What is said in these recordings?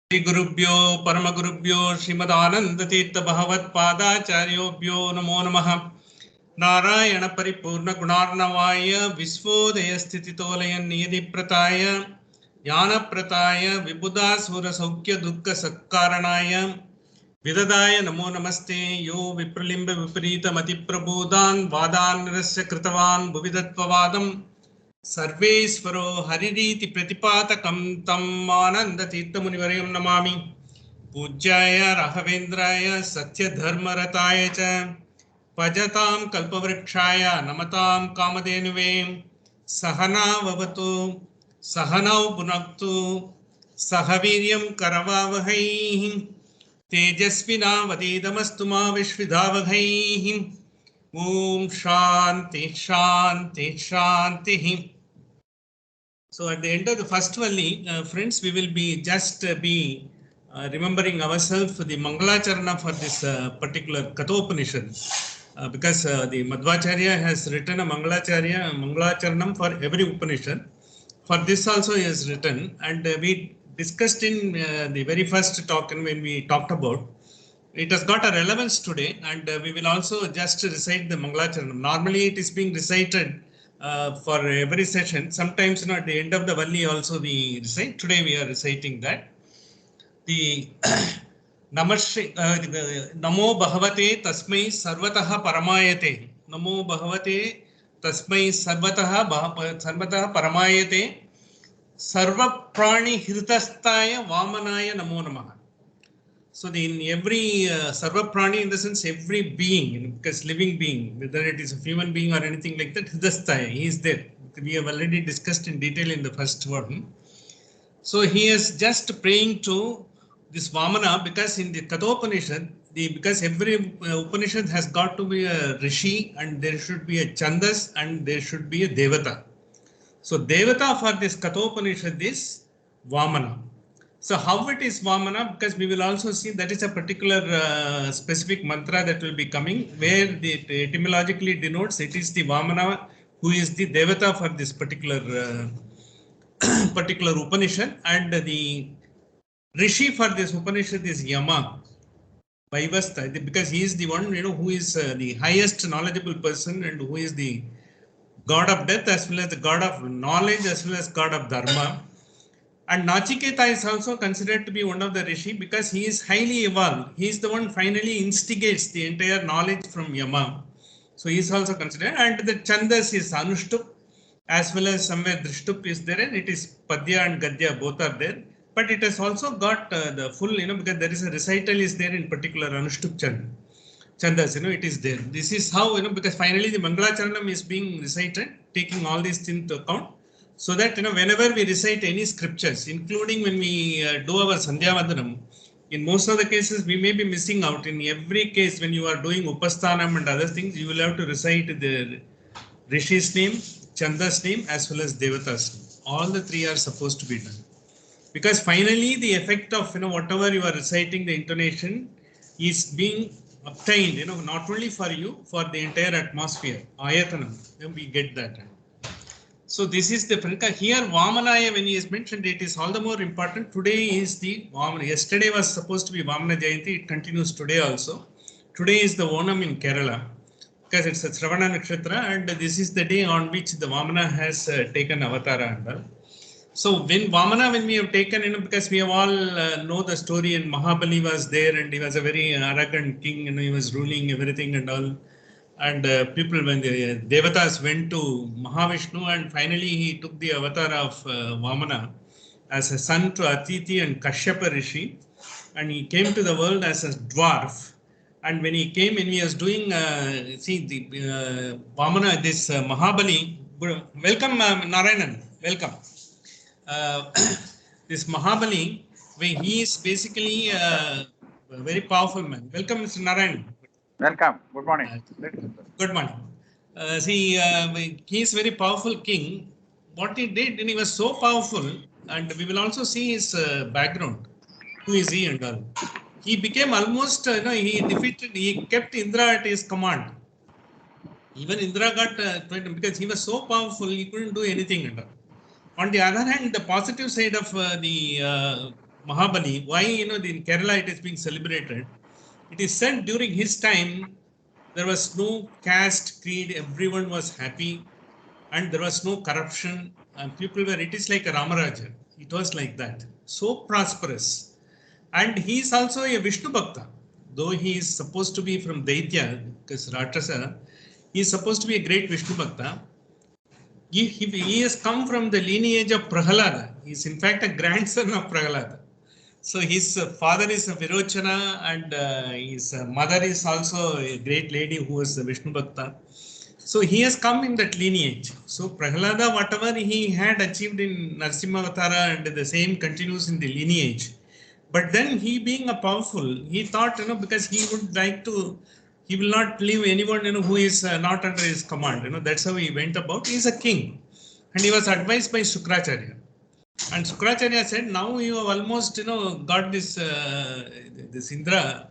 Shri Gurubhyo Paramagurubhyo Srimadanandatirtha Bhagavat Padacharyobhyo Namo Namaha Narayana Paripurna Gunarnavaya Visvodaya Sthititolayan Niyadi Prataya Jnana Prataya Vibhuda Sura Saukya Dukkha Sakkaranaya Vidadaya Namo Namaste Yo Vipralimba Viparita Mati Prabodhan Vadan Rasya Kritavan Bhuvidatvavadam Sarvesvaro Haririti Pratipatakam Tam Ananda Tirtha Munivarayam Namami Pujyaya Rahavendraya Satya Dharma Rataya Cha Pajatam Kalpavrikshaya Namatam Kamadhenuve Sahana Vavatu Sahanau Bhunaktu Sahaviryam Karavavahai Tejasvina Vadidamastu Ma Vishvidhavagaihi Om Shanti Shanti Shanti. So at the end of the first Valli, friends, we will be be remembering ourselves the Mangalacharana for this particular Kathopanishad. Because the Madhvacharya has written a Mangalacharanam for every Upanishad. For this also he has written, and we discussed in the very first talk and when we talked about, it has got a relevance today, and we will also just recite the Mangalacharanam. Normally it is being recited for every session. Sometimes at the end of the Valli also we recite. Today we are reciting that. The Namo Bhagavate Tasmai Sarvataha Paramayate. Namo Bhagavate Tasmai Sarvataha Paramayate. Sarva Prani Hritastaya Vamanaya Namo Namaha. So in every Sarva Prani, in the sense every being, because living being, whether it is a human being or anything like that, Hridastaya, he is there. We have already discussed in detail in the first one. So he is just praying to this Vamana, because in the Kathopanishad, because every Upanishad has got to be a Rishi, and there should be a Chandas, and there should be a Devata. So Devata for this Kathopanishad is Vamana. So how it is Vamana, because we will also see that is a particular specific mantra that will be coming, where it etymologically denotes it is the Vamana who is the Devata for this particular particular Upanishad, and the Rishi for this Upanishad is Yama, Vaivastha, because he is the one who is the highest knowledgeable person, and who is the god of death as well as the god of knowledge as well as god of dharma. And Nachiketa is also considered to be one of the Rishi, because he is highly evolved. He is the one finally instigates the entire knowledge from Yama. So he is also considered. And the Chandas is Anushtup, as well as somewhere Drishtup is there, and it is Padya and Gadya both are there. But it has also got the full, because there is a recital is there in particular Anushtup Chandas, it is there. This is how, because finally the Mangalacharanam is being recited, taking all these things into account. So that, whenever we recite any scriptures, including when we do our Sandhya Vandanam, in most of the cases, we may be missing out. In every case, when you are doing Upasthanam and other things, you will have to recite the Rishi's name, Chanda's name, as well as Devata's name. All the three are supposed to be done. Because finally, the effect of, whatever you are reciting, the intonation is being obtained, not only for you, for the entire atmosphere, Ayatanam. We get that. So this is the here Vamanaya, when he is mentioned, it is all the more important. Today is the Vamana. Yesterday was supposed to be Vamana Jayanti. It continues today also. Today is the Onam in Kerala, because it's a Shravana Nakshatra, and this is the day on which the Vamana has taken Avatara and all. So when we have taken, because we have all know the story, and Mahabali was there, and he was a very arrogant king, he was ruling everything and all. And people, when the Devatas went to Mahavishnu, and finally he took the avatar of Vamana as a son to Atiti and Kashyapa Rishi, and he came to the world as a dwarf. And when he came and he was doing, the Vamana, this Mahabali, welcome Narayanan, welcome. This Mahabali, where he is basically a very powerful man. Welcome, Mr. Narayan. Welcome. Good morning. Good morning. He is very powerful king. What he did, and he was so powerful, and we will also see his background. Who is he and all? He became almost, he kept Indra at his command. Even Indra got because he was so powerful, he couldn't do anything and all. On the other hand, the positive side of the Mahabali, why in Kerala it is being celebrated? It is said during his time there was no caste, creed, everyone was happy, and there was no corruption, and people were. It is like a Ramaraja. It was like that, so prosperous, and he is also a Vishnu Bhakta, though he is supposed to be from Daitya, because Ratasa, he is supposed to be a great Vishnu Bhakta. He has come from the lineage of Prahalada. He is in fact a grandson of Prahalada. So his father is a Virochana, and his mother is also a great lady who was a Vishnu Bhakta. So he has come in that lineage. So Prahalada, whatever he had achieved in Narsimhavatara, and the same continues in the lineage. But then he being a powerful, he thought, because he would like to, he will not leave anyone, who is not under his command. That's how he went about. He is a king. And he was advised by Shukracharya. And Shukracharya said, now you have almost, got this Indra,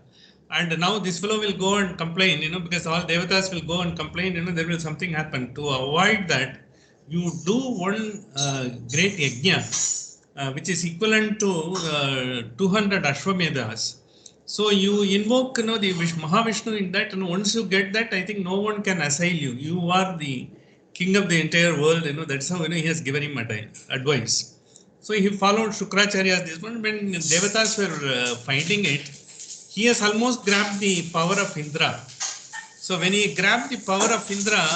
and now this fellow will go and complain, because all devatas will go and complain, there will something happen. To avoid that, you do one great yajna, which is equivalent to 200 Ashwamedas. So you invoke, the Mahavishnu in that, and once you get that, I think no one can assail you. You are the king of the entire world, that's how, he has given him advice. So he followed Shukracharya. This one, when devatas were finding it, he has almost grabbed the power of Indra. So when he grabbed the power of Indra,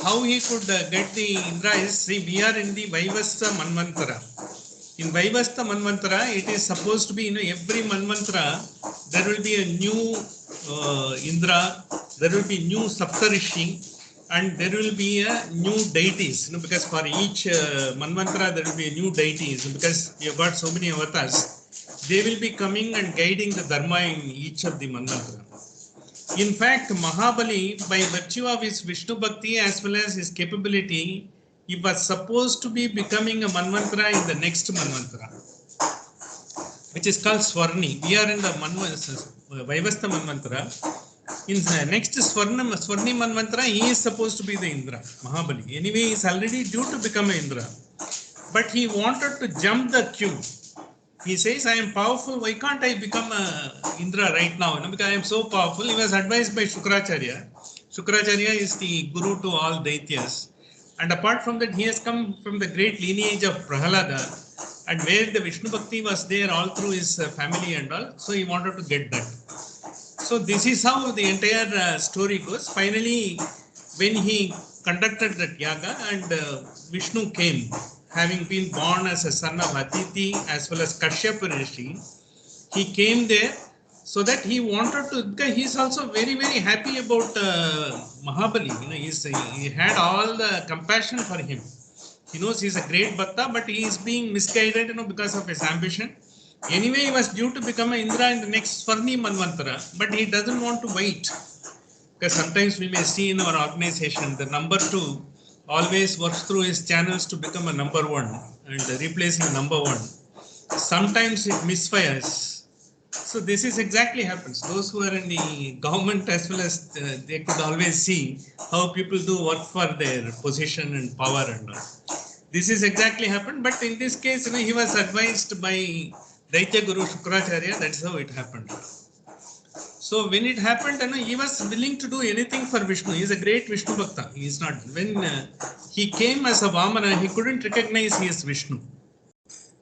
how he could get the Indra is, see, we are in the Vaivasta Manvantara. In Vaivasta Manvantara, it is supposed to be, every Manvantara, there will be a new Indra, there will be new Saptarishi, and there will be a new deities, because for each Manvantara there will be a new deities, because you have got so many avatars. They will be coming and guiding the Dharma in each of the Manvantara. In fact, Mahabali, by virtue of his Vishnu Bhakti as well as his capability, he was supposed to be becoming a Manvantara in the next Manvantara, which is called Swarni. We are in the Vaivasta Manvantara. In the next Swarni Manvantara, he is supposed to be the Indra, Mahabali. Anyway, he is already due to become an Indra. But he wanted to jump the queue. He says, I am powerful, why can't I become Indra right now? Because I am so powerful. He was advised by Shukracharya. Shukracharya is the guru to all Daityas. And apart from that, he has come from the great lineage of Prahalada, and where the Vishnu Bhakti was there all through his family and all. So he wanted to get that. So this is how the entire story goes. Finally, when he conducted that yaga, and Vishnu came, having been born as a son of Aditi as well as Kashyapa Rishi, he came there so that he wanted to, because he is also very, very happy about Mahabali. He had all the compassion for him. He knows he is a great Bhakta, but he is being misguided, because of his ambition. Anyway, he was due to become an Indra in the next Swarni Manvantara, but he doesn't want to wait. Because sometimes we may see in our organization, the number 2 always works through his channels to become a number 1 and replacing number 1. Sometimes it misfires. So this is exactly happens. Those who are in the government as well as they could always see how people do work for their position and power and all. This is exactly happened, but in this case, he was advised by Daitya Guru Shukracharya. That's how it happened. So when it happened, he was willing to do anything for Vishnu. He is a great Vishnu Bhakta. He is not. When he came as a Vamana, he couldn't recognize he is Vishnu.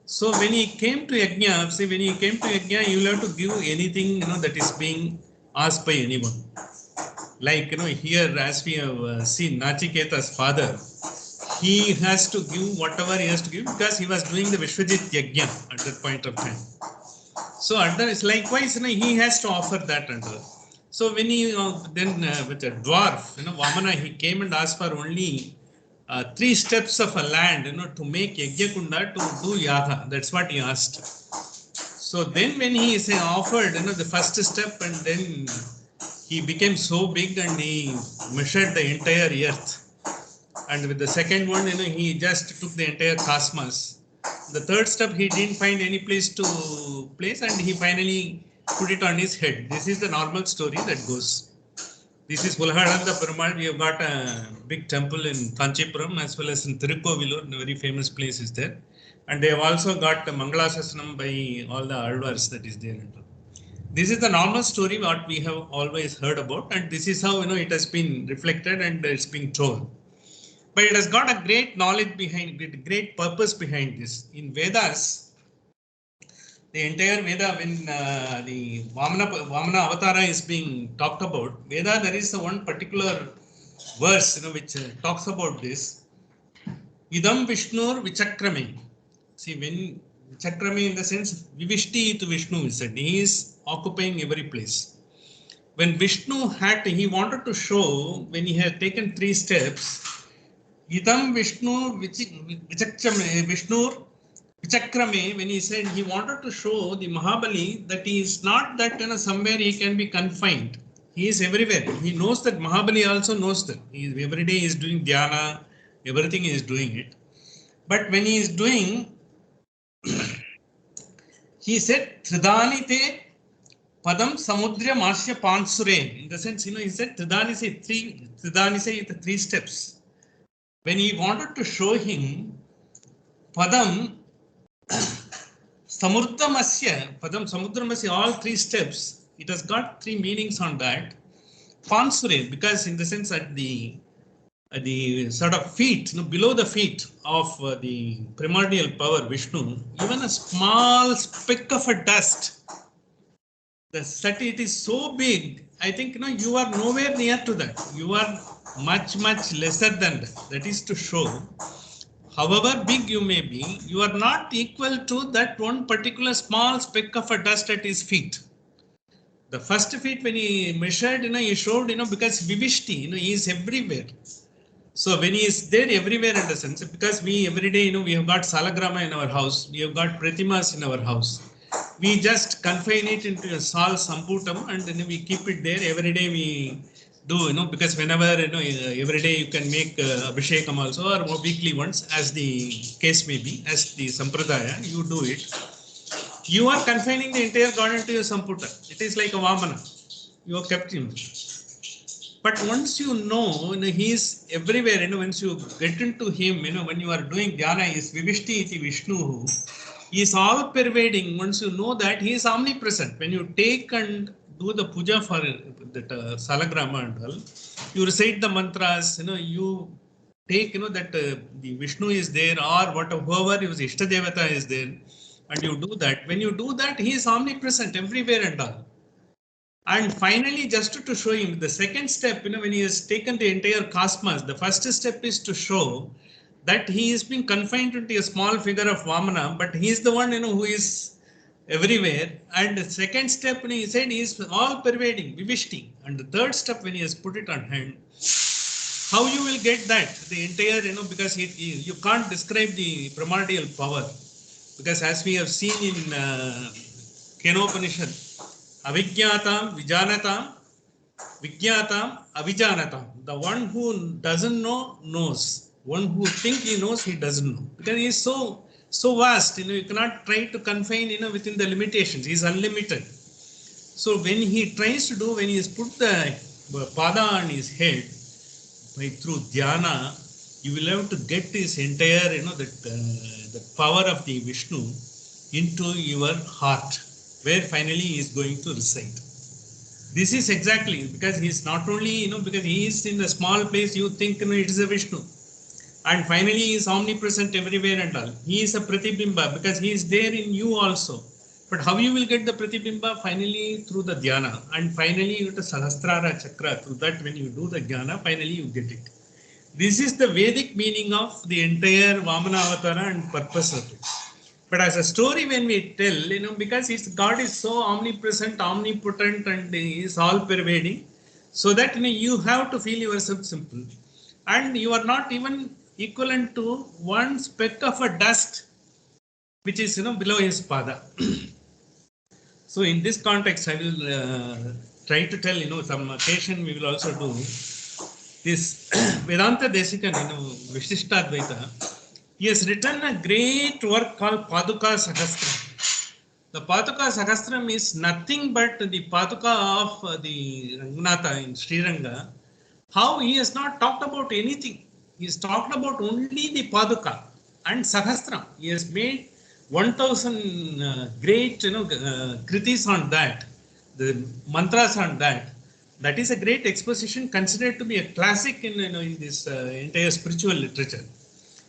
So when he came to Yajna, see, when he came to Yajna, you will have to give anything, that is being asked by anyone. Like, here, as we have seen, Nachiketas' father, he has to give whatever he has to give because he was doing the Vishwajit Yajna at that point of time. So likewise, he has to offer that and all. So when he then with a dwarf, Vamana, he came and asked for only 3 steps of a land, to make Yajna Kunda to do Yaga. That's what he asked. So then when he offered, the first step, and then he became so big and he measured the entire earth. And with the second one, he just took the entire cosmos. The third step, he didn't find any place to place, and he finally put it on his head. This is the normal story that goes. This is Ulhadanda Perumal. We have got a big temple in Kanchipuram as well as in Tirukkovilur, a very famous place is there. And they have also got the Mangala Sasanam by all the Alvars that is there. This is the normal story what we have always heard about, and this is how it has been reflected and it's being told. But it has got a great knowledge behind it, great purpose behind this. In Vedas, the entire Veda, when the Vamana Avatara is being talked about, Veda, there is one particular verse which talks about this. Idam Vishnur Vichakrame. See, when Vichakrame in the sense, Vivishti to Vishnu is said, he is occupying every place. When Vishnu he wanted to show, when he had taken 3 steps, Idam Vishnu Vichakrame, Vishnu Vichakrame, when he said he wanted to show the Mahabali that he is not that somewhere he can be confined. He is everywhere. He knows that Mahabali also knows that. Every day he is doing dhyana, everything he is doing it. But when he is doing, he said, Tridanite Padam Samudra Masya Pansure. In the sense, he said Tridanise, the 3 steps. When he wanted to show him Padam Samudramasya, Padam Samudramasya, all 3 steps, it has got 3 meanings on that. Pansure, because in the sense at the sort of feet, below the feet of the primordial power Vishnu, even a small speck of a dust, it is so big, I think you are nowhere near to that. You are much lesser than that. That is to show, however big you may be, you are not equal to that one particular small speck of a dust at his feet. The first feet when he measured, he showed, because Vivishti, he is everywhere. So when he is there everywhere in the sense, because we every day, we have got Salagrama in our house, we have got Pratimas in our house. We just confine it into a Sal Samputam and then we keep it there. Every day we do, because whenever, every day you can make Abhishekam also or weekly once as the case may be, as the Sampradaya, you do it. You are confining the entire God into your Samputa. It is like a Vamana. You have kept him. But once you know, he is everywhere, once you get into him, when you are doing dhyana, he is Vivishti iti Vishnu, he is all pervading. Once you know that, he is omnipresent. When you take and do the puja for that Salagrama and all, you recite the mantras, you take, that the Vishnu is there or whoever his Ishtadevata is there, and you do that. When you do that, he is omnipresent everywhere and all. And finally, just to show him the second step, when he has taken the entire cosmos, the first step is to show that he is being confined into a small figure of Vamana, but he is the one, who is everywhere. And the second step, he said, he is all pervading, Vivishti. And the third step, when he has put it on hand, how you will get that? The entire, because you can't describe the primordial power. Because as we have seen in Kathopanishad, Avijnatam, Vijanatam, Vijnatam, Avijanatam. The one who doesn't know, knows. One who thinks he knows, he doesn't know. Because he is so vast, you cannot try to confine, within the limitations. He is unlimited. So when he tries to do, when he has put the pada on his head, through dhyana, you will have to get his entire, the power of the Vishnu into your heart, where finally he is going to reside. This is exactly because he is not only, because he is in a small place, you think it is a Vishnu. And finally he is omnipresent everywhere and all. He is a Pratibimba because he is there in you also. But how you will get the Pratibimba? Finally through the dhyana. And finally you get the Sahasrara Chakra. Through that when you do the dhyana, finally you get it. This is the Vedic meaning of the entire Vamana Avatara and purpose of it. But as a story when we tell, because God is so omnipresent, omnipotent and he is all pervading, so that you have to feel yourself simple. And you are not even equivalent to one speck of a dust, which is, below his pada. So in this context, I will try to tell, some occasion we will also do this Vedanta Desikan, Vishishtadvaita. He has written a great work called Paduka Sahasram. The Paduka Sahasram is nothing but the Paduka of the Ranganatha in Sri Ranga. How he has not talked about anything. He has talked about only the Paduka. and Sahasram. He has made 1000 great kritis on that, the mantras on that. That is a great exposition, considered to be a classic in in this entire spiritual literature.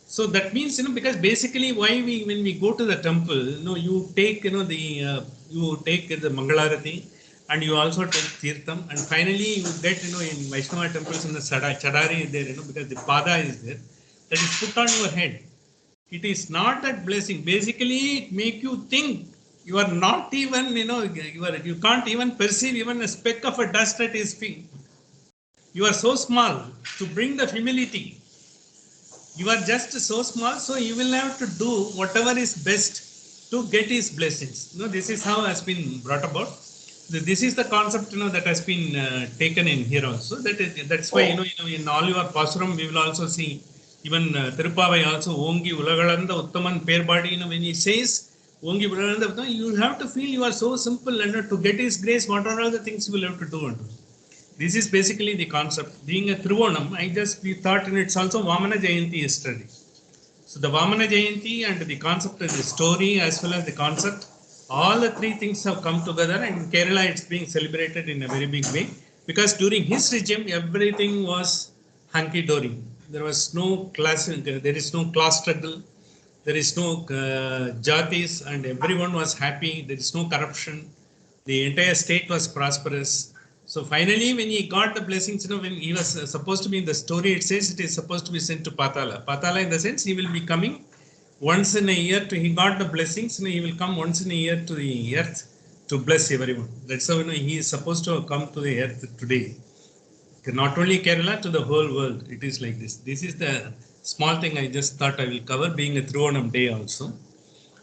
So that means, because basically why when we go to the temple, you take the you take the Mangalarati, and you also take Tirtham, and finally you get in Vaishnava temples in the Chadari is there, because the Pada is there, that is put on your head. It is not that blessing. Basically, it make you think you are not even, you can't even perceive even a speck of a dust at his feet. You are so small to bring the humility. You are just so small, so you will have to do whatever is best to get his blessings. This is how has been brought about. This is the concept that has been taken in here also. That's why in all your pasuram we will also see, even Tirupavai also, Ongi Ulagalanda Uttaman Perbadi, when he says Ongi Ulagalanda, you have to feel you are so simple, and to get his grace, what are all the things you will have to do. This is basically the concept. Being a Trivonam, we thought it's also Vamana Jayanti yesterday. So the Vamana Jayanti and the concept of the story as well as the concept, all the three things have come together, and in Kerala it's being celebrated in a very big way, because during his regime everything was hunky-dory. There was no class, there is no class struggle, there is no jatis, and everyone was happy. There is no corruption. The entire state was prosperous. So finally, when he got the blessings, when he was supposed to be in the story, it says it is supposed to be sent to Patala. Patala, in the sense, he will be coming once in a year. He got the blessings, he will come once in a year to the earth to bless everyone. That's how he is supposed to come to the earth today. Not only Kerala, to the whole world. It is like this. This is the small thing I just thought I will cover, being a Thruvanam day also.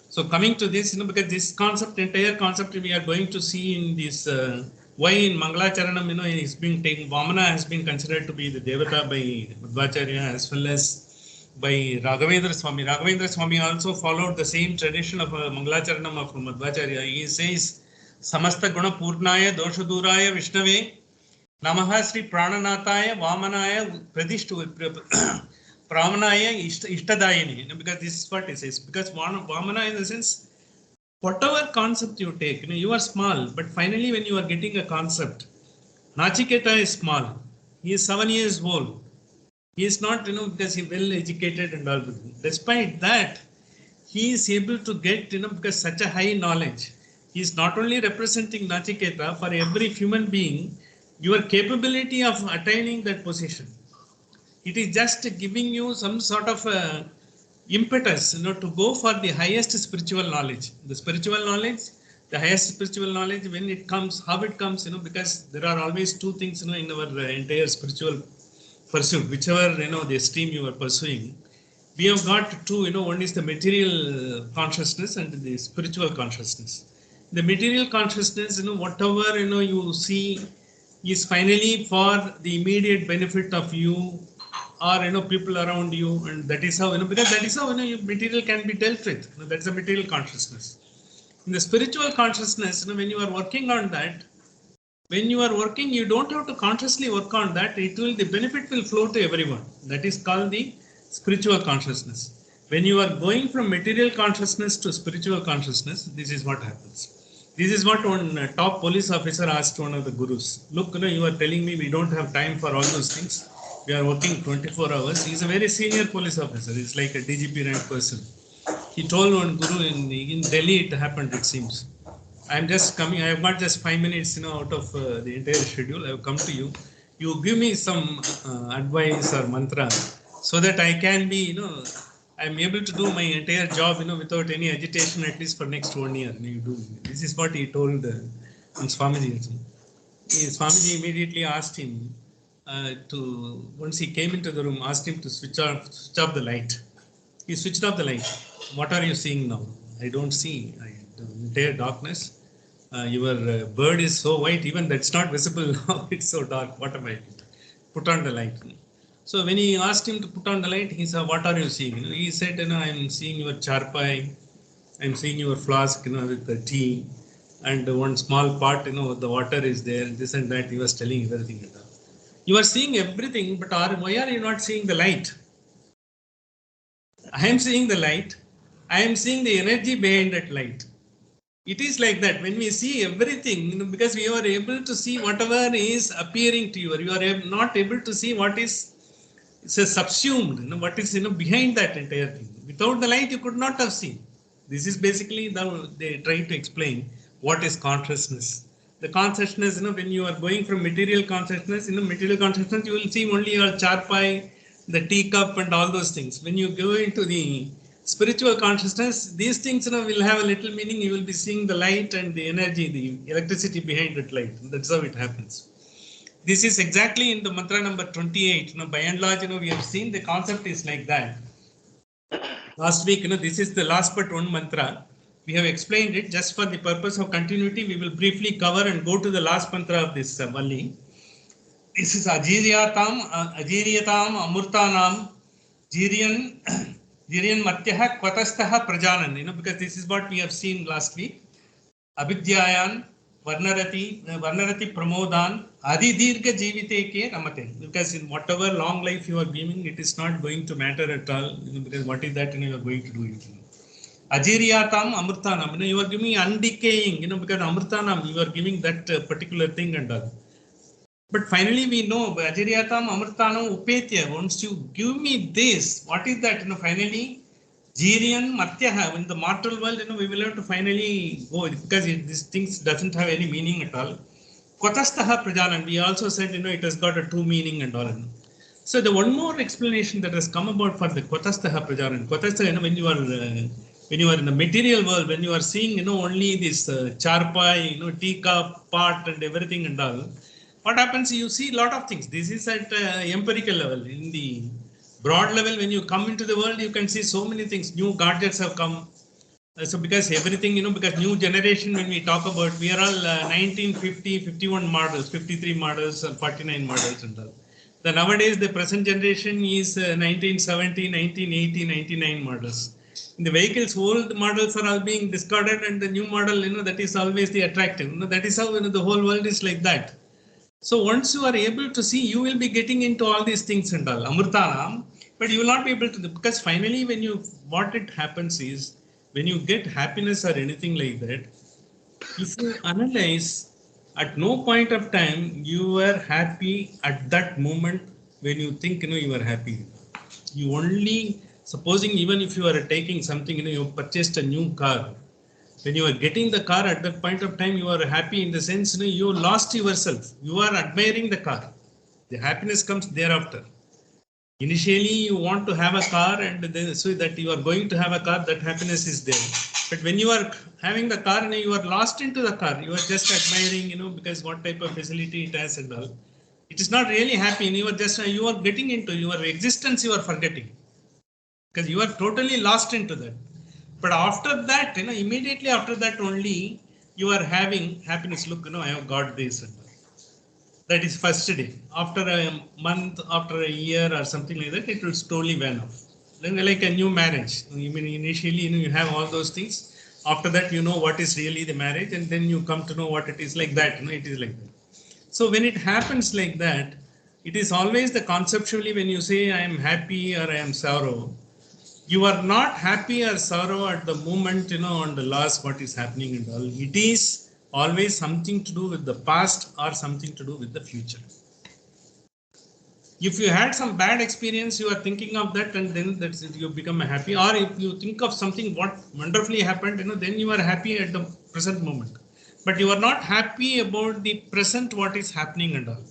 So coming to this, because this concept, entire concept, we are going to see in this, why in Mangalacharanam, is being taken, Vamana has been considered to be the Devata by Madhvacharya as well as by Raghavendra Swami. Raghavendra Swami also followed the same tradition of Mangalacharanam of Madhvacharya. He says, Samasta Guna Purnaya Doshaduraya Vishnave Namaha Sri Prananathaya Vamanaya Pradishtu Pramanaya Ishtadayini, because this is what it says. Because Vamana, in the sense, whatever concept you take, you are small, but finally when you are getting a concept, Nachiketa is small. He is 7 years old. He is not, because he is well educated and all. Despite that, he is able to get, because such a high knowledge. He is not only representing Nachiketa, for every human being, your capability of attaining that position. It is just giving you some sort of impetus, to go for the highest spiritual knowledge. The spiritual knowledge, the highest spiritual knowledge, when it comes, how it comes, because there are always two things, in our entire spiritual pursuit, whichever, the stream you are pursuing. We have got two, one is the material consciousness and the spiritual consciousness. The material consciousness, whatever, you see is finally for the immediate benefit of you, or people around you, and that is how, because that is how material can be dealt with. That's the material consciousness. In the spiritual consciousness, when you are working on that, when you are working, you don't have to consciously work on that. The benefit will flow to everyone. That is called the spiritual consciousness. When you are going from material consciousness to spiritual consciousness, this is what happens. This is what one top police officer asked one of the gurus. Look, you are telling me we don't have time for all those things. We are working 24 hours. He is a very senior police officer. He's like a DGP rank person. He told one guru in Delhi, it happened, it seems. I am just coming, I have got just 5 minutes, out of the entire schedule. I have come to you. You give me some advice or mantra, so that I can be, I am able to do my entire job, without any agitation, at least for next 1 year. You do. This is what he told Swamiji. Swamiji immediately asked him once he came into the room, asked him to switch off the light. He switched off the light. What are you seeing now? I don't see. The entire darkness. Your bird is so white, even that's not visible now. It's so dark. What am I doing? Put on the light. So when he asked him to put on the light, he said, what are you seeing? He said, I'm seeing your charpai, I'm seeing your flask, with the tea, and one small pot, the water is there, this and that. He was telling everything. You are seeing everything, but why are you not seeing the light? I am seeing the light. I am seeing the energy behind that light. It is like that when we see everything, because we are able to see whatever is appearing to you, or you are not able to see what is subsumed, what is behind that entire thing. Without the light, you could not have seen. This is basically they try to explain what is consciousness. The consciousness, when you are going from material consciousness, material consciousness, you will see only your charpai, the teacup, and all those things. When you go into the spiritual consciousness, these things will have a little meaning. You will be seeing the light and the energy, the electricity behind that light. That's how it happens. This is exactly in the mantra number 28. By and large, we have seen the concept is like that. Last week, this is the last but one mantra. We have explained it just for the purpose of continuity. We will briefly cover and go to the last mantra of this Valli. This is Ajiriyatam Amurtanam Jiriyan Jiriyan Matyaha Kvatastaha Prajanan. Because this is what we have seen last week. Abhidhyayan Varnarati Pramodan Adi Dirga Jivite Ke Ramate. Because in whatever long life you are giving, it is not going to matter at all. Because what is that you are going to do? Ajiriyatam Amurtanam. You are giving undecaying, because Amurtanam, you are giving that particular thing and all. But finally we know Ajiriyatam Amurtanam Upetya. Once you give me this, what is that? Finally Jiriyan Matyaha, in the mortal world, we will have to finally go, because these things doesn't have any meaning at all. Kvatastaha Prajanan, we also said, it has got a true meaning and all. So the one more explanation that has come about for the Kvatastaha Prajanan. Kvatastaha, when you are in the material world, when you are seeing, only this charpai, teacup, pot and everything and all, what happens, you see a lot of things. This is at empirical level. In the broad level, when you come into the world, you can see so many things. New gadgets have come. So because everything, because new generation, when we talk about, we are all 1950, 51 models, 53 models, 49 models and all. The nowadays, the present generation is 1970, 1980, 99 models. In the vehicles, old models are all being discarded, and the new model, that is always the attractive. That is how the whole world is like that. So once you are able to see, you will be getting into all these things and all, Amurtanam, but you will not be able to, because finally what it happens is, when you get happiness or anything like that, if you analyze, at no point of time, you were happy at that moment when you think, you are happy. You only, supposing even if you are taking something, you purchased a new car. When you are getting the car, at that point of time, you are happy in the sense, you lost yourself. You are admiring the car. The happiness comes thereafter. Initially, you want to have a car, and then so that you are going to have a car, that happiness is there. But when you are having the car, you are lost into the car. You are just admiring, because what type of facility it has and all. It is not really happy. You are getting into your existence. You are forgetting, because you are totally lost into that. But after that, immediately after that only, you are having happiness. Look, I have got this. That is first day. After a month, after a year or something like that, it will slowly wane off. Then like a new marriage. Initially, you have all those things. After that, you know what is really the marriage, and then you come to know what it is like that. It is like that. So when it happens like that, it is always the conceptually when you say I am happy or I am sorrow, you are not happy or sorrow at the moment, on the loss, what is happening and all. It is always something to do with the past or something to do with the future. If you had some bad experience, you are thinking of that, and then that's it, you become happy. Or if you think of something what wonderfully happened, then you are happy at the present moment. But you are not happy about the present, what is happening and all.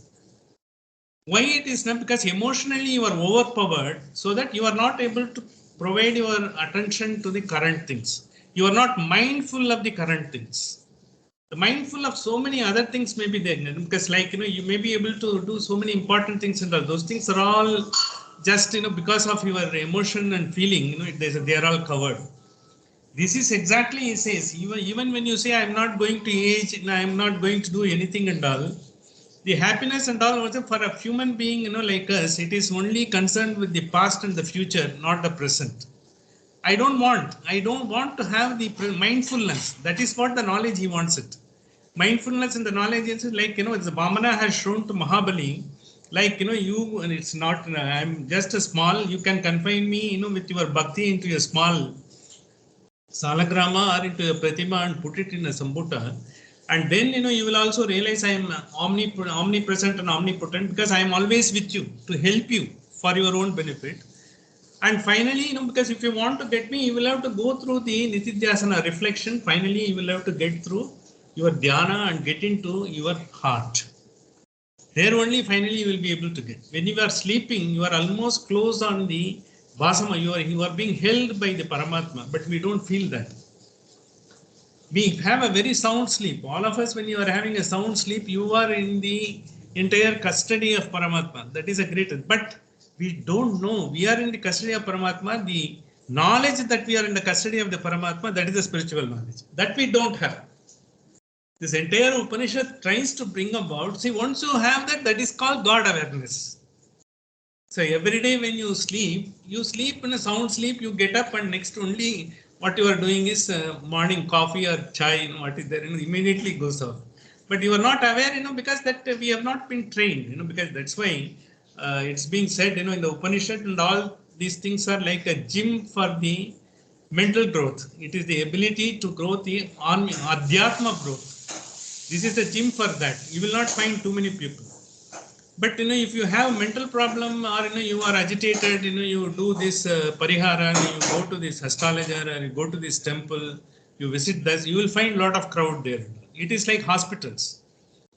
Why it is not? Because emotionally you are overpowered, so that you are not able to provide your attention to the current things. You are not mindful of the current things. The mindful of so many other things may be there, because you may be able to do so many important things, and all those things are all just because of your emotion and feeling, they are all covered. This is exactly, he says, even when you say I am not going to age and I am not going to do anything and all, the happiness and all also for a human being, like us, it is only concerned with the past and the future, not the present. I don't want to have the mindfulness. That is what the knowledge he wants it. Mindfulness and the knowledge is like, the Vamana has shown to Mahabali, Like, you, and it's not, I'm just a small, you can confine me, with your bhakti into a small salagrama or into a pratima and put it in a sambuta. And then, you will also realize I am omnipresent and omnipotent because I am always with you to help you for your own benefit. And finally, because if you want to get me, you will have to go through the Nitidhyasana reflection. Finally, you will have to get through your dhyana and get into your heart. There only finally you will be able to get. When you are sleeping, you are almost close on the Vasama. You are being held by the Paramatma, but we don't feel that. We have a very sound sleep. All of us, when you are having a sound sleep, you are in the entire custody of Paramatma. That is a great. But we don't know. We are in the custody of Paramatma. The knowledge that we are in the custody of the Paramatma, that is the spiritual knowledge. That we don't have. This entire Upanishad tries to bring about, see, once you have that, that is called God awareness. So every day when you sleep in a sound sleep, you get up and next only what you are doing is morning coffee or chai, what is there, immediately goes off. But you are not aware, because that we have not been trained, because that's why it's being said, in the Upanishad and all these things are like a gym for the mental growth. It is the ability to grow the adhyatma growth. This is the gym for that. You will not find too many people. But if you have mental problem or you are agitated, you do this parihara, you go to this astrologer or you go to this temple, you visit this, you will find a lot of crowd there. It is like hospitals.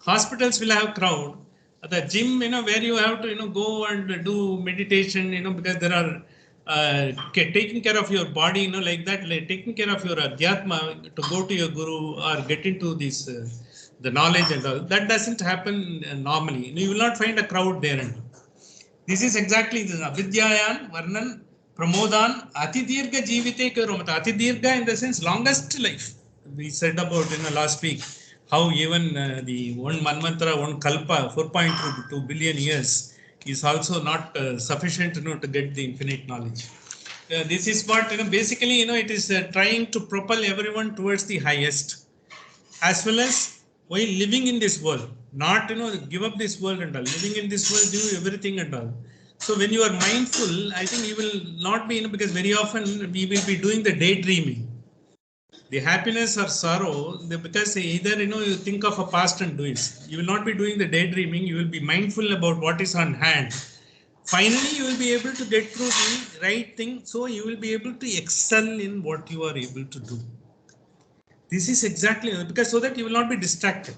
Hospitals will have crowd. At the gym, where you have to, go and do meditation, because there are taking care of your body, like that, like taking care of your adhyatma to go to your guru or get into this, the knowledge and all. That doesn't happen normally. You will not find a crowd there. And this is exactly this. Avidyayan, Varnan, Pramodan, Atidirga Jivite Karomata. Atidirga in the sense longest life. We said about in the last week how even the one Manvantara, one Kalpa, 4.2 billion years is also not sufficient to get the infinite knowledge. This is what, basically, it is trying to propel everyone towards the highest, as well as while living in this world, not give up this world and all. Living in this world, do everything and all. So when you are mindful, I think you will not be, because very often we will be doing the daydreaming. The happiness or sorrow, because either you think of a past and do it. You will not be doing the daydreaming. You will be mindful about what is on hand. Finally, you will be able to get through the right thing. So you will be able to excel in what you are able to do. This is exactly because so that you will not be distracted.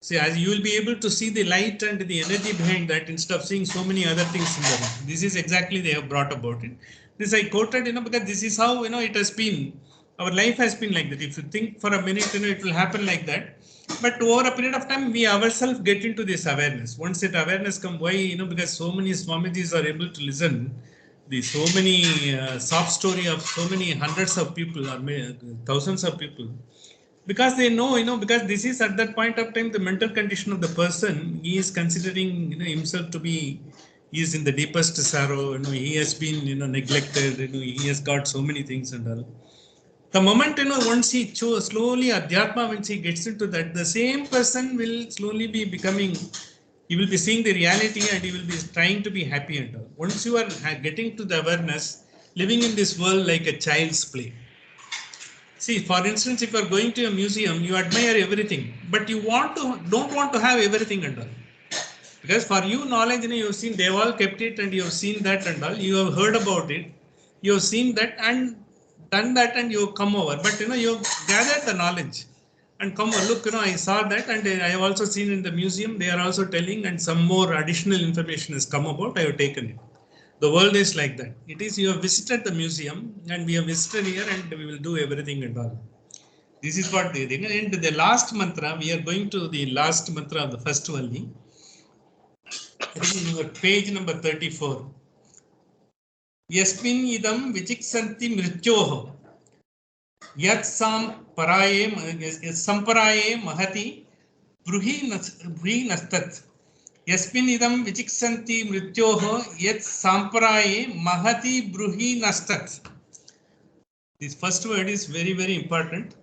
See, as you will be able to see the light and the energy behind that instead of seeing so many other things in there. This is exactly they have brought about it. This I quoted, because this is how it has been. Our life has been like that. If you think for a minute, it will happen like that. But over a period of time, we ourselves get into this awareness. Once that awareness comes, why? Because so many Swamijis are able to listen. The so many soft story of so many hundreds of people or thousands of people, because they know, because this is at that point of time the mental condition of the person. He is considering himself to be, he is in the deepest sorrow. He has been neglected. He has got so many things and all. The moment once he slowly adhyatma, once he gets into that, the same person will slowly be becoming. He will be seeing the reality and he will be trying to be happy and all. Once you are getting to the awareness, living in this world like a child's play. See, for instance, if you are going to a museum, you admire everything, but you don't want to have everything and all. Because for you, knowledge, you've seen, they've all kept it and you've seen that and all. You have heard about it, you've seen that and done that and you've come over. But, you've gathered the knowledge and come over. Look, I saw that and I have also seen in the museum, they are also telling and some more additional information has come about, I have taken it. The world is like that. It is, you have visited the museum and we have visited here and we will do everything and all. This is what they think. And the last mantra, we are going to the last mantra of the first only. This is your page number 34. Yasmin idam vichiksanti mrityoho yat samparaye mahati bruhi nastat. Yasmin idam vichiksanti mrityoho yat samparaye mahati bruhi nastat. This first word is very, very important.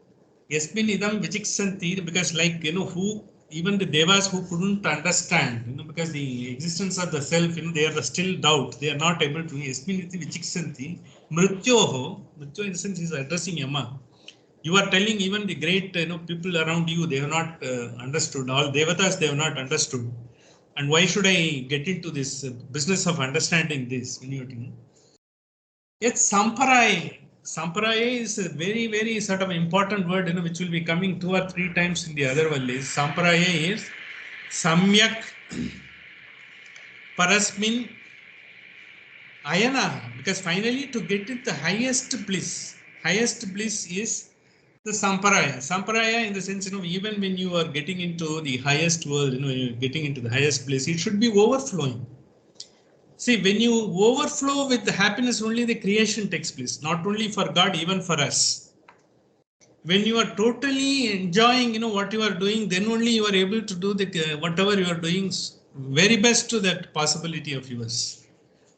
Yasmin idam vichiksanti, because like, who even the devas who couldn't understand, because the existence of the self, they are still doubt. They are not able to. Esminiti vichiksanti mrityoho. Mrityo in the sense is addressing Yama. You are telling even the great, people around you, they have not understood. All devatas, they have not understood. And why should I get into this business of understanding this? Yet Samparaya. Samparaya is a very, very sort of important word, which will be coming 2 or 3 times in the other valleys. Samparaya is Samyak Parasmin Ayana. Because finally to get it the highest bliss is the Samparaya. Samparaya in the sense, even when you are getting into the highest world, you're getting into the highest bliss, it should be overflowing. See, when you overflow with the happiness, only the creation takes place, not only for God, even for us. When you are totally enjoying, what you are doing, then only you are able to do the whatever you are doing very best to that possibility of yours.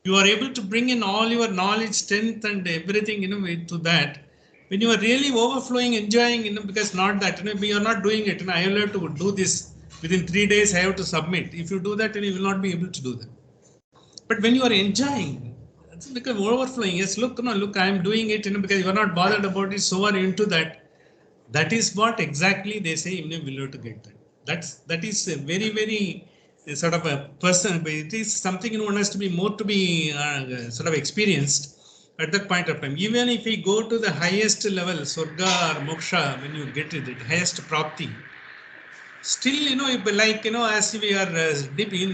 You are able to bring in all your knowledge, strength, and everything, to that. When you are really overflowing, enjoying, because not that, we are not doing it. I have to do this within 3 days. I have to submit. If you do that, you will not be able to do that. But when you are enjoying, it's become overflowing. Yes, look, I am doing it, because you are not bothered about it, so are into that. That is what exactly they say in a will to get that. That is a very, very sort of a person. It is something one has to be more to be sort of experienced at that point of time. Even if we go to the highest level, Surga or Moksha, when you get it, the highest Prapti, still, like, as we are deep in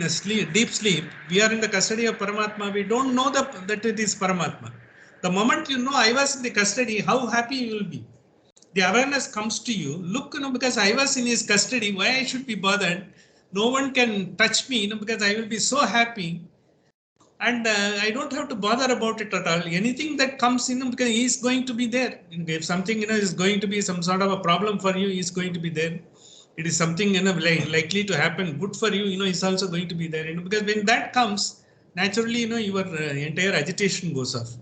deep sleep, we are in the custody of Paramatma. We don't know that it is Paramatma. The moment I was in the custody, how happy you will be. The awareness comes to you. Look, because I was in his custody, why I should be bothered? No one can touch me, because I will be so happy. And I don't have to bother about it at all. Anything that comes in, because he is going to be there. If something, is going to be some sort of a problem for you, he is going to be there. It is something, likely to happen good for you, is also going to be there. Because when that comes, naturally, your entire agitation goes off.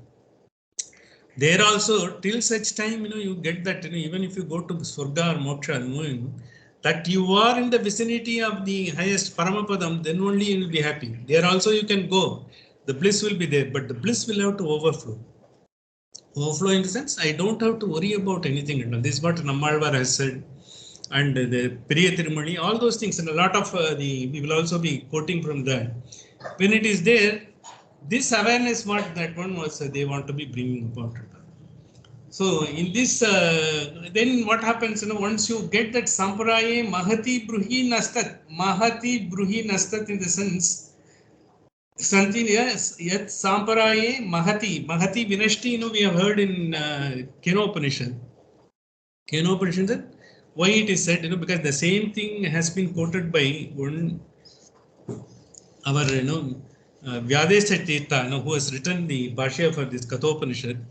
There also, till such time, you get that, even if you go to Swarga or Moksha, that you are in the vicinity of the highest Paramapadam, then only you will be happy. There also you can go. The bliss will be there, but the bliss will have to overflow. Overflow in the sense, I don't have to worry about anything. This is what Nammalvar has said. And the Priya Tirumali, all those things, and a lot of we will also be quoting from that. When it is there, this awareness, what that one was, they want to be bringing about. So in this, then what happens, once you get that Samparaye Mahati Bruhi Nastat in the sense, something, yes, yet Samparaye Mahati Vinashti, we have heard in Kathopanishad. Kathopanishad, why it is said, because the same thing has been quoted by one, our, Vyadesha Tirtha, who has written the Bhashya for this Kathopanishad.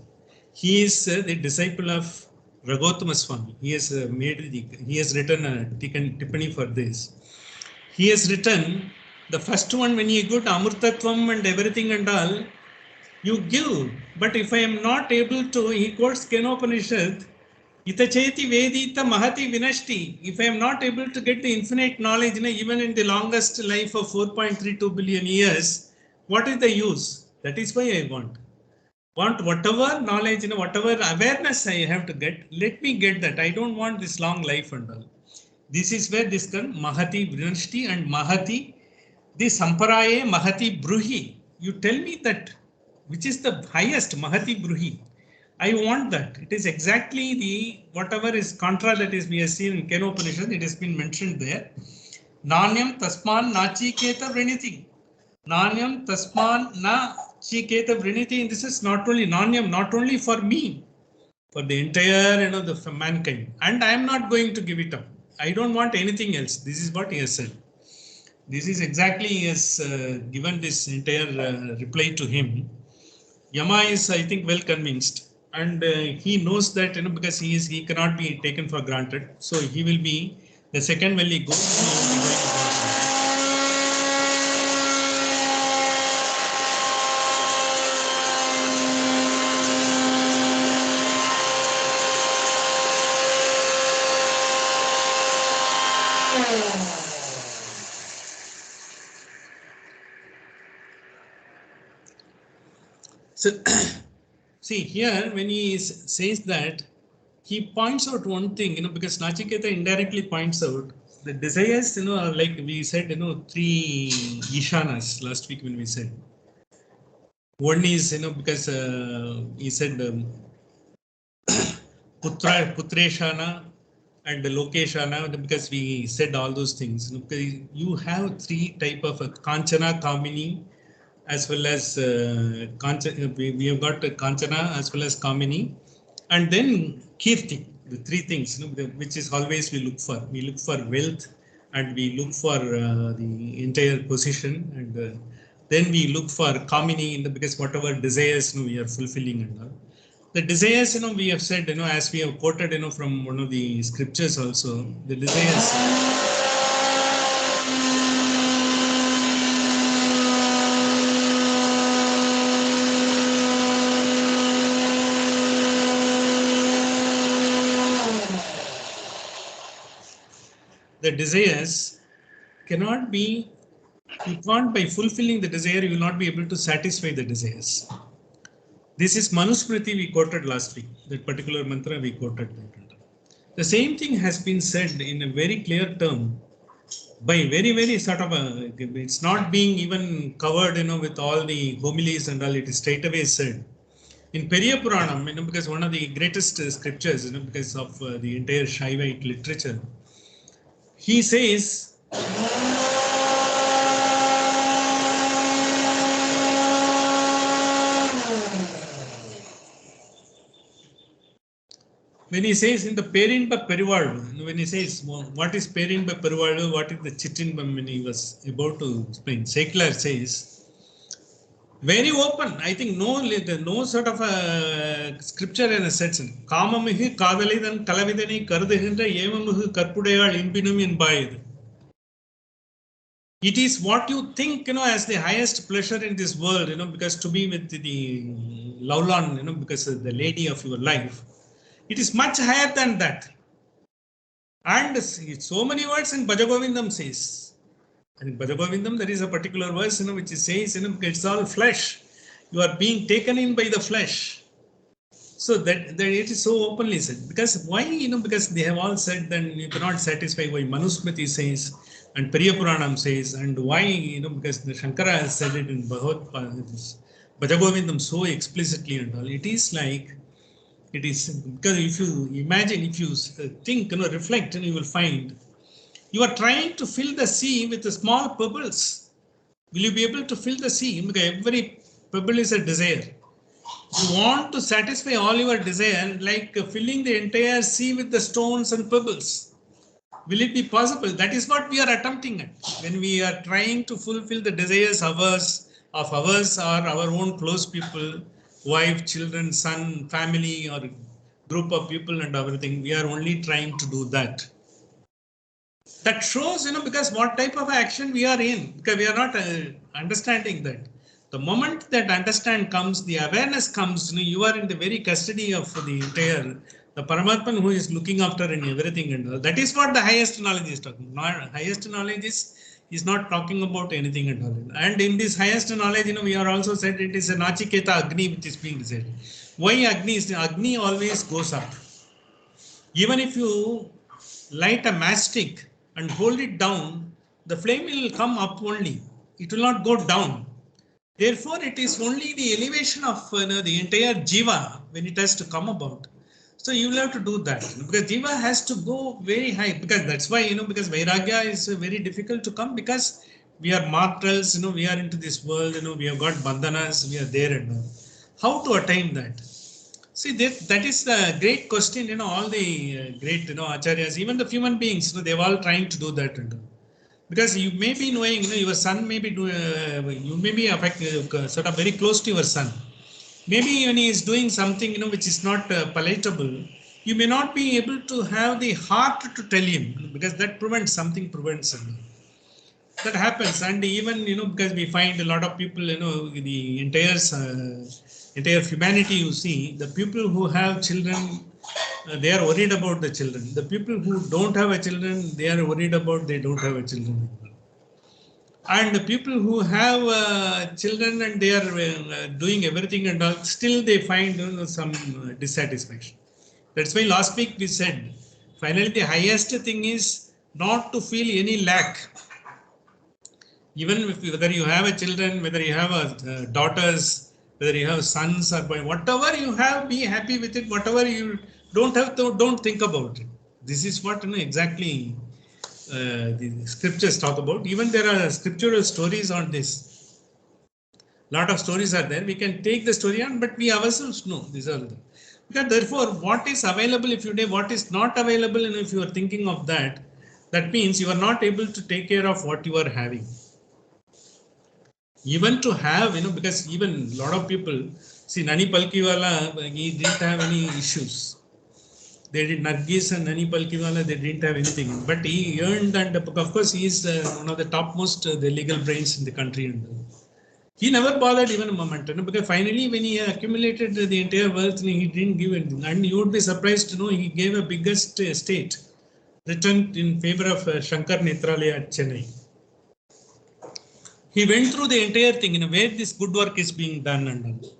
He is the disciple of Raghotama Swami. He has he has written a Tippani for this. He has written the first one, when you go to Amurtatvam and everything and all, you give. But if I am not able to, he quotes Kathopanishad, Itacheti Vedita Mahati Vinashti. If I am not able to get the infinite knowledge, even in the longest life of 4.32 billion years, what is the use? That is why I want whatever knowledge, whatever awareness I have to get, let me get that. I don't want this long life and all. This is where this term Mahati Vinashti and Mahati, the Samparaye Mahati Bruhi. You tell me that which is the highest Mahati Bruhi. I want that. It is exactly the whatever is contra that is we have seen in Kathopanishad. It has been mentioned there. Nanyam Tasman Nachiketa Vriniti. Nanyam Tasman Na Chiketa Vriniti. This is not only Nanyam, not only for me, for the entire, the mankind. And I am not going to give it up. I don't want anything else. This is what he has said. This is exactly he has given this entire reply to him. Yama is, I think, well convinced, and he knows that, because he cannot be taken for granted. So he will be the second when he goes. He will be So, see here when he says that, he points out one thing, because Nachiketa indirectly points out the desires, are like we said, three Ishanas last week when we said. One is, because he said Putreshana and Lokeshana, because we said all those things. Because you have three type of Kanchana, Kamini, as well as we have got Kanchana as well as Kamini, and then Kirti, the three things, which is always we look for. We look for wealth, and we look for the entire position, and then we look for Kamini, because whatever desires we are fulfilling and all. The desires, we have said, as we have quoted, from one of the scriptures also, the desires. The desires cannot be, you can't, by fulfilling the desire, you will not be able to satisfy the desires. This is Manusmriti we quoted last week, that particular mantra we quoted. The same thing has been said in a very clear term by very sort of it's not being even covered, with all the homilies and all, it is straight away said. In Periya Puranam, because one of the greatest scriptures, because of the entire Shaivite literature, he says, when he says in the Perinba Perivalu, when he says what is Perinba Perivalu, what is the Chittinbam, when he was about to explain, Secular says, very open, I think no sort of a scripture in a sense. Kamamihi Kadalidan Kalavidani Kardahinda Yemamuhu Karpudayal Impinum in Bayad. It is what you think, as the highest pleasure in this world, because to be with the Laulan, because of the lady of your life, it is much higher than that. And so many words in Bhajagovindam says. And in Bhajagovindam, there is a particular verse, which says, it's all flesh. You are being taken in by the flesh. So that it is so openly said. Because why? Because they have all said that you cannot satisfy why Manusmriti says and Periya Puranam says, and why, because the Shankara has said it in Bhajagovindam so explicitly and all. It is like, it is because if you imagine, if you think, reflect, you will find you are trying to fill the sea with the small pebbles. Will you be able to fill the sea? Because every pebble is a desire. You want to satisfy all your desire, like filling the entire sea with the stones and pebbles. Will it be possible? That is what we are attempting at when we are trying to fulfill the desires of ours or our own close people, wife, children, son, family, or group of people and everything. We are only trying to do that. That shows, because what type of action we are in, because we are not understanding that. The moment that understand comes, the awareness comes, you are in the very custody of the entire, the Paramatman who is looking after in everything and all. That is what the highest knowledge is talking. Highest knowledge is not talking about anything at all. And in this highest knowledge, we are also said it is a Nachiketa Agni which is being said. Why Agni? Agni always goes up. Even if you light a matchstick and hold it down, the flame will come up only. It will not go down. Therefore, it is only the elevation of the entire jiva when it has to come about. So you will have to do that, because jiva has to go very high, because that's why, because vairagya is very difficult to come, because we are mortals, we are into this world, we have got bandhanas, we are there and all. How to attain that? See, that is the great question, all the great, acharyas, even the human beings, they're all trying to do that. Because you may be knowing, your son may be you may be sort of very close to your son. Maybe when he is doing something, which is not palatable, you may not be able to have the heart to tell him, because that prevents him. That happens, and even because we find a lot of people, the entire humanity, you see, the people who have children, they are worried about the children. The people who don't have a children, they are worried about they don't have a children. And the people who have children and they are doing everything and all, still they find some dissatisfaction. That's why last week we said, finally the highest thing is not to feel any lack. Even if whether you have a children, whether you have daughters, whether you have sons or boy, whatever you have, be happy with it. Whatever you don't have, to, don't think about it. This is what exactly the scriptures talk about. Even there are scriptural stories on this. Lot of stories are there. We can take the story on, but we ourselves know these are the. Because therefore, what is available if you do, what is not available, and if you are thinking of that, that means you are not able to take care of what you are having. Even to have, because even a lot of people, see Nani Palkiwala, he didn't have any issues. They did Nargis and Nani Palkiwala, they didn't have anything. But he earned, and of course, he is one of the topmost the legal brains in the country. And he never bothered even a moment. Because finally, when he accumulated the entire wealth, he didn't give anything. And you would be surprised to know he gave a biggest estate, returned in favor of Shankar Nethralaya at Chennai. He went through the entire thing in a way this good work is being done and all.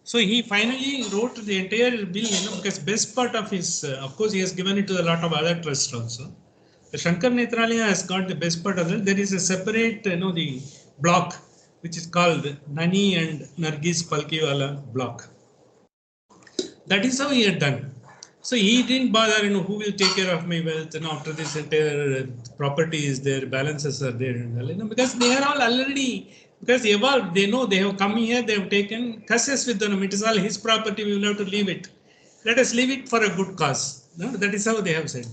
So he finally wrote the entire bill, because best part of his, of course, he has given it to a lot of other trusts also. The Shankar Nethralaya has got the best part of it. There is a separate, the block, which is called Nani and Nargis Palkiwala block. That is how he had done. So he didn't bother, who will take care of my wealth, after this entire property is there, balances are there, because they are all already, because they evolved, they know they have come here, they have taken curses with them, it is all his property, we will have to leave it. Let us leave it for a good cause. No? That is how they have said.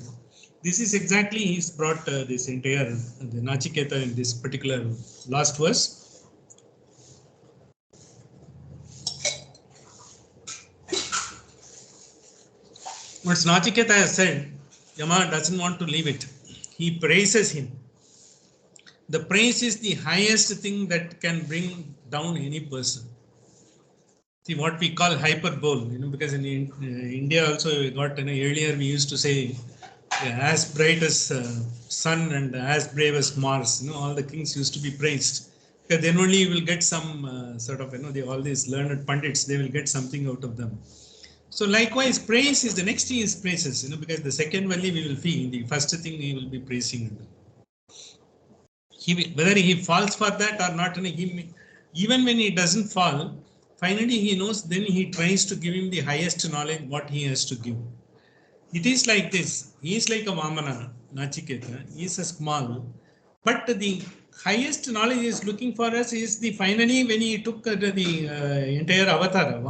This is exactly, he's brought this entire, the Nachiketa in this particular last verse. Once Nachiketa has said, Yama doesn't want to leave it. He praises him. The praise is the highest thing that can bring down any person. See what we call hyperbole, because in India also we got, earlier we used to say, as bright as sun and as brave as Mars, all the kings used to be praised. Because then only you will get some sort of, all these learned pundits, they will get something out of them. So likewise, praise is the next thing is praises, because the second only we will feel, the first thing he will be praising. Whether he falls for that or not, even when he doesn't fall, finally he knows, then he tries to give him the highest knowledge, what he has to give. It is like this, he is like a Vamana, Nachiketa, he is a small, but the highest knowledge is looking for us is the finally when he took the entire avatar,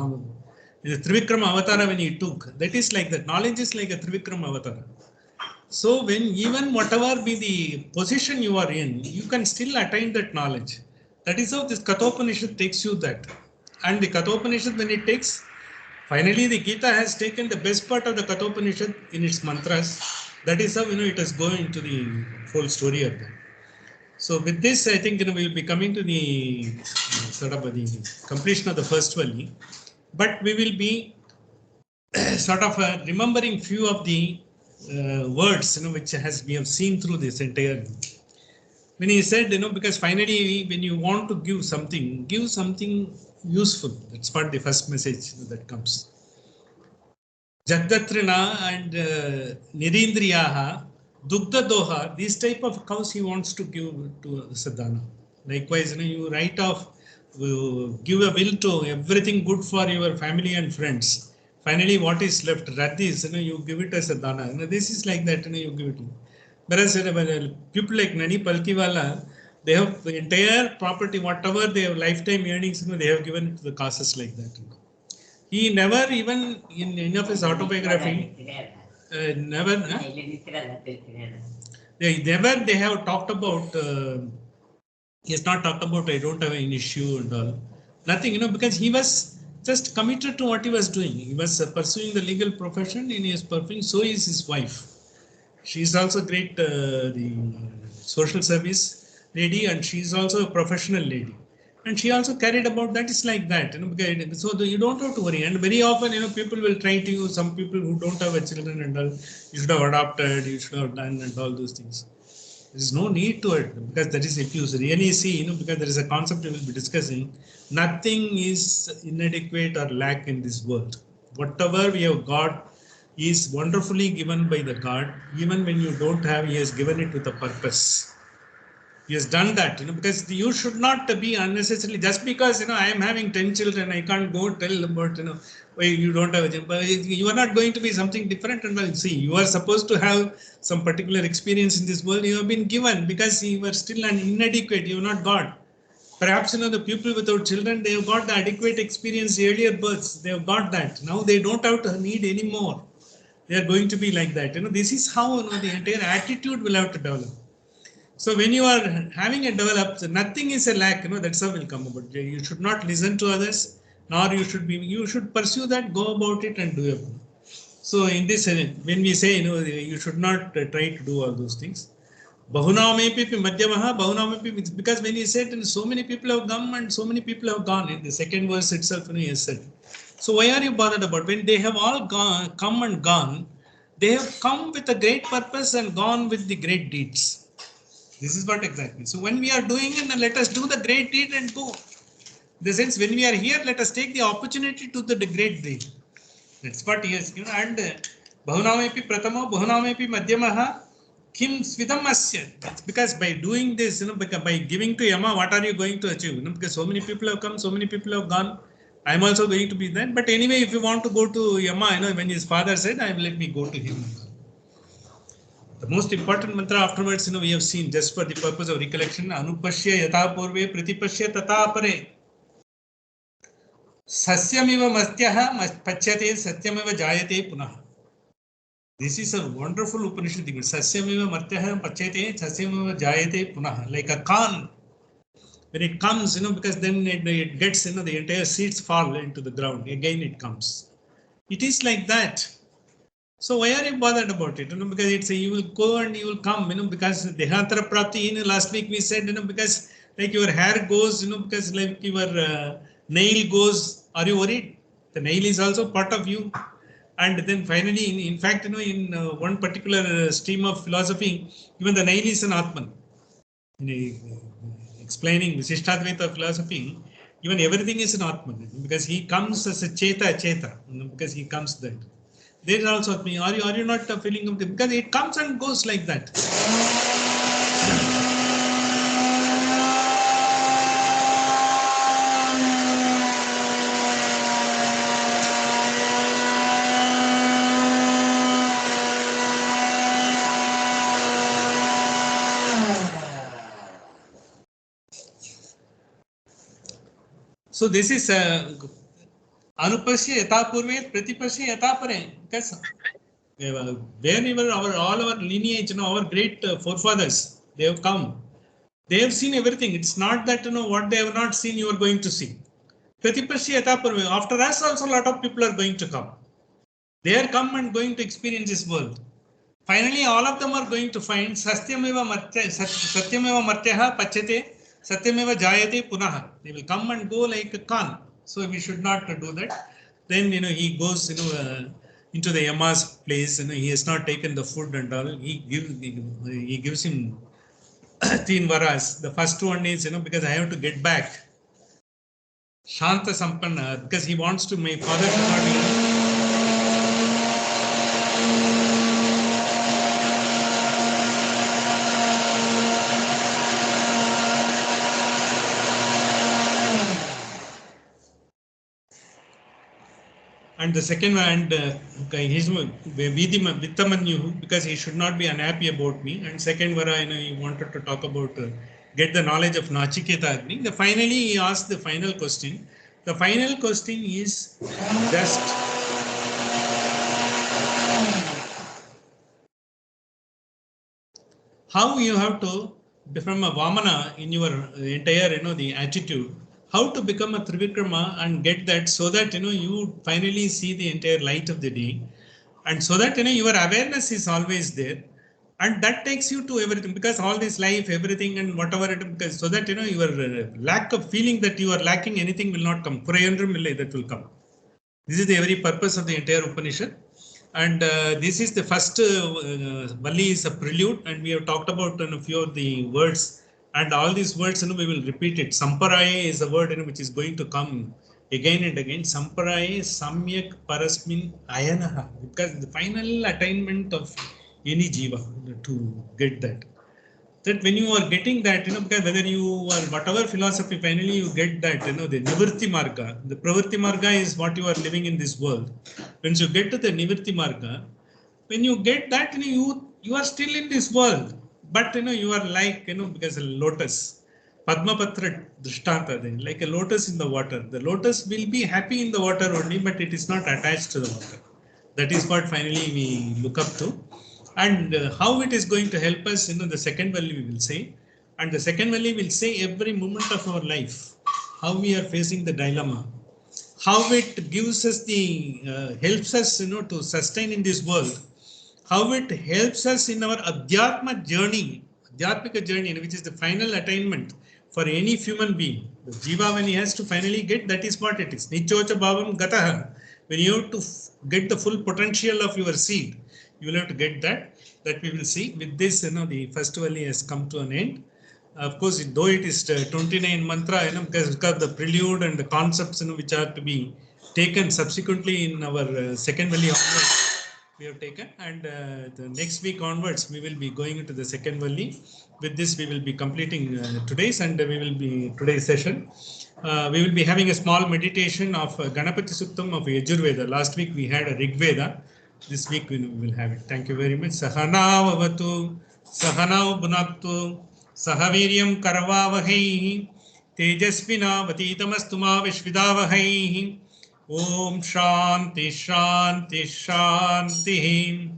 the Trivikram avatar when he took, that is like that, knowledge is like a Trivikram avatar. So when even whatever be the position you are in, you can still attain that knowledge. That is how this Kathopanishad takes you that. And the Kathopanishad when it takes, finally the Gita has taken the best part of the Kathopanishad in its mantras. That is how it is going to the full story of that. So with this, I think we will be coming to the sort of the completion of the first valley. But we will be sort of remembering few of the words, which we have seen through this entire. When he said, because finally, when you want to give something useful. That's what the first message that comes. Jagdatrina and Nirindriyaha, Dugdha Doha, these type of cows he wants to give to Sadhana. Likewise, you write off, give a will to everything good for your family and friends. Finally, what is left? Radhis, you give it as a dana. This is like that, you give it. Whereas people like Nani Palkiwala, they have the entire property, whatever their lifetime earnings, they have given it to the causes like that. He never even in any of his autobiography, never. They have talked about. He has not talked about I don't have an issue and all. Nothing, because he was just committed to what he was doing. He was pursuing the legal profession and he is pursuing, so is his wife. She is also great, the social service lady, and she is also a professional lady. And she also carried about that is like that, so you don't have to worry. And very often, people will try to use some people who don't have a children and all, you should have adopted, you should have done and all those things. There is no need to it, because that is, if you really see, because there is a concept we will be discussing, nothing is inadequate or lack in this world. Whatever we have got is wonderfully given by the God. Even when you don't have, He has given it with a purpose. He has done that, because you should not be unnecessarily, just because, I am having 10 children, I can't go tell about, why you don't have a job. You are not going to be something different. And see, you are supposed to have some particular experience in this world. You have been given because you were still an inadequate. You have not got. Perhaps, the people without children, they have got the adequate experience earlier births. They have got that. Now they don't have to need any more. They are going to be like that. This is how, the entire attitude will have to develop. So when you are having a developed, nothing is a lack, that's how will come about. You should not listen to others, nor you should pursue that, go about it and do it. So in this, when we say, you should not try to do all those things. Bahunamepi madhyamaha, bahunamepi, because when he said, so many people have come and so many people have gone, in the second verse itself, he has said. So why are you bothered about? When they have all come and gone, they have come with a great purpose and gone with the great deeds. This is what exactly. So when we are doing it, let us do the great deed and go. In the sense, when we are here, let us take the opportunity to the great deed. That's what he has given. And Bahunamepi Pratamo, Bahunamepi Madhyamaha, Kim Svidam Asya. It's because by doing this, by giving to Yama, what are you going to achieve? Because so many people have come, so many people have gone. I am also going to be there. But anyway, if you want to go to Yama, when his father said, let me go to him. The most important mantra afterwards, we have seen, just for the purpose of recollection, Anupashya yatha purve pratipashya tata apare. Sasyamiva mastyaha pachyate satyamiva jayate punah. This is a wonderful Upanishad. Sasyamiva martyaha pachyate sasyamiva jayate punah. Like a Khan. When it comes, because then it gets, the entire seeds fall into the ground. Again it comes. It is like that. So why are you bothered about it? Because you will go and you will come, because Dehantara Prapti, last week we said, because like your hair goes, because like your nail goes, are you worried? The nail is also part of you. And then finally, in fact, in one particular stream of philosophy, even the nail is an Atman. Explaining Visishtadvaita philosophy, even everything is an Atman, because he comes as a Cheta, because he comes that. There is also me. Are you not feeling of it? Because it comes and goes like that. So this is Anupashya yatha purve pratipashya yatha pare. Because wherever all our lineage, our great forefathers, they have come. They have seen everything. It's not that what they have not seen, you are going to see. Pratipashya yatha purve. After us also a lot of people are going to come. They are come and going to experience this world. Finally, all of them are going to find Satyameva Martyaha Pachyate, Satyameva Jayate Punaha. They will come and go like a Khan. So we should not do that. Then, he goes, into the Yama's place. He has not taken the food and all. He gives him 3 varas. The first one is, because I have to get back. Shanta Sampanna, because he wants to, my father should not be. And the second one, his Vittamanyu, because he should not be unhappy about me. And second vara, he wanted to talk about get the knowledge of Nachiketa Agni. Finally, he asked the final question. The final question is just how you have to become a Vamana in your entire, the attitude. How to become a Trivikrama and get that, so that you finally see the entire light of the day, and so that your awareness is always there, and that takes you to everything, because all this life, everything and whatever it, because so that your lack of feeling that you are lacking anything will not come. That will come. This is the very purpose of the entire Upanishad. And this is the first Valli is a prelude, and we have talked about a few of the words, and all these words, we will repeat it. Samparaya is a word, which is going to come again and again. Samparaya samyak parasmin ayanaha, because the final attainment of any jiva to get that. That when you are getting that, because whether you are whatever philosophy, finally you get that, the Nivritti Marga, the Pravritti Marga is what you are living in this world. Once you get to the Nivritti Marga, when you get that, you are still in this world, but you are like, because a lotus, Padmapatra Drishtanta, then like a lotus in the water. The lotus will be happy in the water only, but it is not attached to the water. That is what finally we look up to. And how it is going to help us, the second value we will say. And the second value will say every moment of our life, how we are facing the dilemma, how it gives us the, helps us, to sustain in this world, how it helps us in our Adhyatma journey, Adhyatmika journey, which is the final attainment for any human being. The Jiva, when he has to finally get, that is what it is. Nichocha bhavam gataha. When you have to get the full potential of your seed, you will have to get that. That we will see. With this, the first valley has come to an end. Of course, though it is 29 mantra, because the prelude and the concepts, which are to be taken subsequently in our second valley onwards, we have taken. And the next week onwards, we will be going into the second valley. With this, we will be completing today's, and we will be today's session. We will be having a small meditation of Ganapati Suktam of Yajurveda. Last week we had a Rig Veda. This week we will have it. Thank you very much. Sahana Vavatu, Sahana Bunaktu, Sahaviryam Karavavahai, Tejasvina Vatitamasthuma Vishvidavahai. Om Shanti Shanti Shanti.